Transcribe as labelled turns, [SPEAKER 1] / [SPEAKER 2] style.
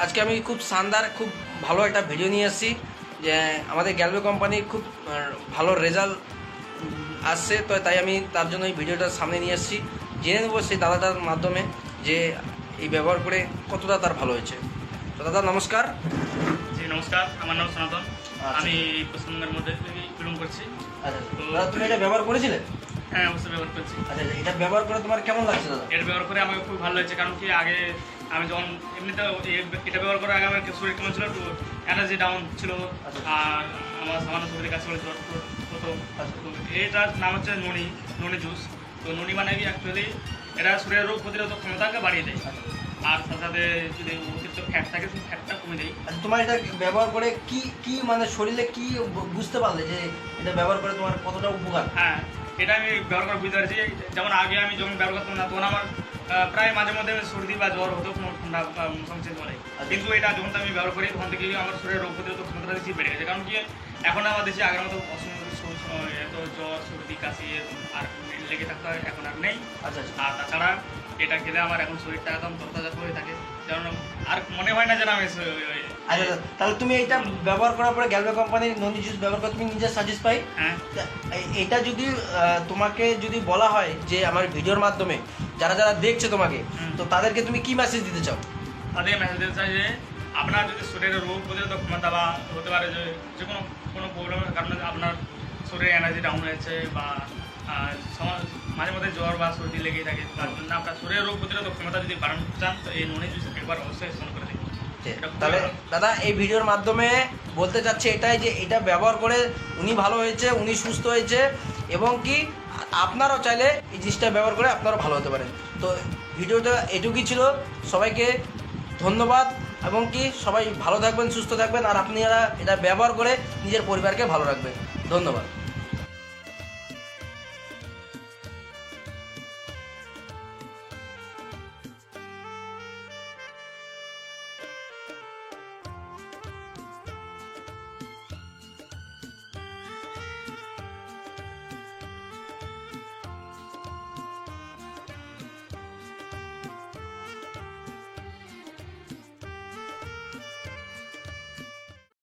[SPEAKER 1] আজকে আমি খুব শানদার খুব ভালো একটা ভিডিও নিয়ে এসেছি যে আমাদের গ্যালভে কোম্পানির খুব ভালো রেজাল্ট আসছে, তো তাই আমি তার জন্য এই ভিডিওটা সামনে নিয়ে এসেছি। জেনে নেবো সেই দাদাটার মাধ্যমে যে এই ব্যবহার করে কতটা তার ভালো হয়েছে। তো দাদা নমস্কার।
[SPEAKER 2] জি নমস্কার, আমার নাম সনাতন। আমি পশ্চিমবঙ্গের মধ্যে বিলং করছি।
[SPEAKER 1] আচ্ছা দাদা, তুমি এটা ব্যবহার করেছিলে?
[SPEAKER 2] হ্যাঁ, অবশ্যই ব্যবহার করছি।
[SPEAKER 1] আচ্ছা, এটা ব্যবহার করে তোমার কেমন লাগছে দাদা?
[SPEAKER 2] এটা ব্যবহার করে আমার খুব ভালো লাগছে, কারণ কি আগে আমি যখন এমনিতে এটা ব্যবহার করে আগে আমার শরীর কেমন ছিল, একটু এনার্জি ডাউন ছিল। আর আমার সামান্য শরীরের কাছে হতো। এটার নাম হচ্ছে ননি জুস। তো ননি মানে কি অ্যাকচুয়ালি এটা শরীরের রোগ প্রতিরোধক ক্ষমতাকে বাড়িয়ে দেয়, আর সাথে সাথে যদি অতিরিক্ত ফ্যাট থাকে সেই ফ্যাটটা কমে দেয়।
[SPEAKER 1] আচ্ছা, তোমার এটা ব্যবহার করে কি মানে শরীরে কি বুঝতে পারলে যে এটা ব্যবহার করে তোমার কতটা উপকার?
[SPEAKER 2] হ্যাঁ, এটা আমি ব্যবহার করে বুঝতে পারছি। যেমন আগে আমি যখন ব্যবহার করতাম না, তখন আমার প্রায় মাঝে মধ্যে সর্দি বা জ্বর হতো, কোনো ঠান্ডা মৌসুম চেঞ্জ হলে। কিন্তু এটা যখন আমি ব্যবহার করি তখন থেকে আমার শরীরের রোগ প্রতিরোধক ক্ষমতাটা বেশি বেড়ে গেছে। কারণ কি এখন আমার দেশে আগের মতো এত জ্বর সর্দি কাশি আর লেগে থাকতে হয় এখন আর নেই।
[SPEAKER 1] আচ্ছা,
[SPEAKER 2] আর তাছাড়া এটা খেলে আমার এখন শরীরটা একদম তরতাজা হয়ে থাকে, যেমন আর মনে হয় না যেন আমি
[SPEAKER 1] আচ্ছা, তাহলে তুমি এইটা ব্যবহার করার পরে গ্যালভে কোম্পানির ননি জুস ব্যবহার করে তুমি নিজে স্যাটিসফাই?
[SPEAKER 2] হ্যাঁ।
[SPEAKER 1] এটা যদি তোমাকে যদি বলা হয় যে আমার ভিডিওর মাধ্যমে যারা যারা দেখছে তোমাকে, তো তাদেরকে তুমি কি মেসেজ দিতে চাও?
[SPEAKER 2] তাদের মেসেজ দিতে চাই যে আপনার যদি শরীরের রোগ প্রতিরোধক ক্ষমতা বা হতে পারে যে কোনো প্রবলেমের কারণে আপনার শরীরে এনার্জি ডাউন হয়েছে বা মাঝে মধ্যে জ্বর বা সর্দি লেগেই থাকে, তার জন্য আপনার শরীরের রোগ প্রতিরোধক ক্ষমতা যদি বাড়ানো চান তো এই ননি জুস একবার অবশ্যই সেবন করে দেখুন।
[SPEAKER 1] তাহলে দাদা এই ভিডিওর মাধ্যমে বলতে চাচ্ছে এটাই যে এটা ব্যবহার করে উনি ভালো হয়েছে, উনি সুস্থ হয়েছে, এবং কি আপনারাও চাইলে এই জিনিসটা ব্যবহার করে আপনারাও ভালো হতে পারেন। তো ভিডিওটা এটুকুই ছিল। সবাইকে ধন্যবাদ, এবং কি সবাই ভালো থাকবেন, সুস্থ থাকবেন, আর আপনারা এটা ব্যবহার করে নিজের পরিবারকে ভালো রাখবেন। ধন্যবাদ।